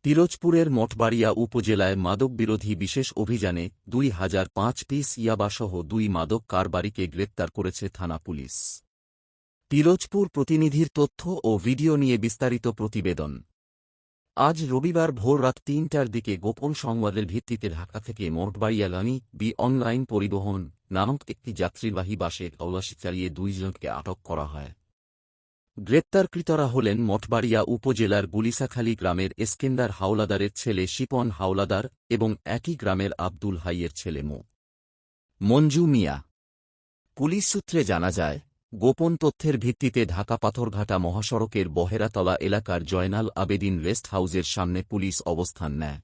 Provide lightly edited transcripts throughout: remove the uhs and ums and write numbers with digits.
পিরোজপুরের মঠবাড়িয়া উপজেলায় মাদকবিরোধী বিশেষ অভিযানে ২০০৫ পিস ইয়াবাসহ ২ মাদক কারবারিকে গ্রেপ্তার করেছে থানা পুলিশ। পিরোজপুর প্রতিনিধির তথ্য ও ভিডিও নিয়ে বিস্তারিত প্রতিবেদন। আজ রবিবার ভোর রাত ৩টার দিকে গোপন সংবাদের ভিত্তিতে ঢাকা থেকে মঠবাড়িয়া লানি বি অনলাইন পরিবহন নামক একটি যাত্রীবাহী বাসে তল্লাশি চালিয়ে ২ জনকে আটক করা হয়। গ্রেপ্তারকৃতরা হলেন মঠবাড়িয়া উপজেলার গুলিসাখালী গ্রামের এস্কেন্দার হাওলাদারের ছেলে শিপন হাওলাদার এবং একই গ্রামের আব্দুল হাইয়ের ছেলে মঞ্জু মিয়া। পুলিশ সূত্রে জানা যায়, গোপন তথ্যের ভিত্তিতে ঢাকা পাথরঘাটা মহাসড়কের বহেরাতলা এলাকার জয়নাল আবেদিন রেস্ট হাউজের সামনে পুলিশ অবস্থান নেয়।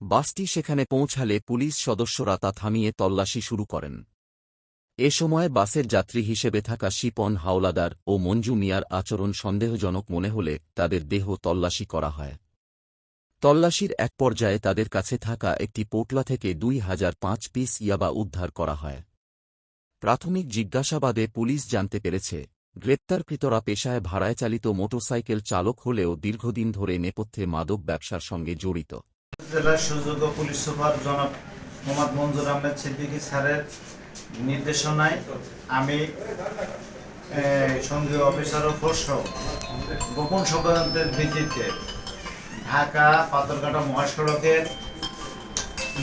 বাসটি সেখানে পৌঁছালে পুলিশ সদস্যরা তা থামিয়ে তল্লাশি শুরু করেন। এ সময় বাসের যাত্রী হিসেবে থাকা শিপন হাওলাদার ও মঞ্জু মিয়ার আচরণ সন্দেহজনক মনে হলে তাদের দেহ তল্লাশি করা হয়। তল্লাশির এক পর্যায়ে তাদের কাছে থাকা একটি পোটলা থেকে ২০০৫ পিস ইয়াবা উদ্ধার করা হয়। প্রাথমিক জিজ্ঞাসাবাদে পুলিশ জানতে পেরেছে, গ্রেপ্তারকৃতরা পেশায় ভাড়ায় চালিত মোটরসাইকেল চালক হলেও দীর্ঘদিন ধরে নেপথ্যে মাদক ব্যবসার সঙ্গে জড়িত। জেলার সুযোগ্য পুলিশ সুপার জনাব মোহাম্মদ মঞ্জুর আহমেদ সিদ্দিকী স্যারের নির্দেশনায় আমি সঙ্গীয় অফিসার ও ফোর্সসহ গোপন সংবাদের ভিত্তিতে ঢাকা পাথরঘাটা মহাসড়কের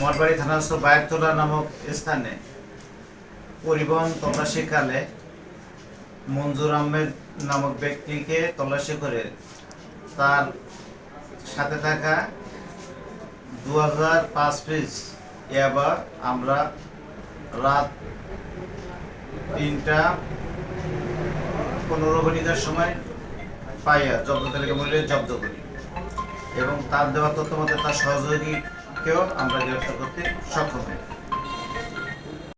মঠবাড়ি থানাস্থ বায়াতলা নামক স্থানে পরিবহন তল্লাশিকালে মঞ্জুর আহমেদ নামক ব্যক্তিকে তল্লাশি করে তার সাথে থাকা ২০০৫ পিস ইয়াবা আমরা রাত ৩:১৫ সময় পাইয়া জব্দ তালিকা মূল্যে জব্দ করি এবং তার দেওয়া তথ্য মতে তার সহযোগীকেও আমরা গ্রেফতার করতে সক্ষম হই।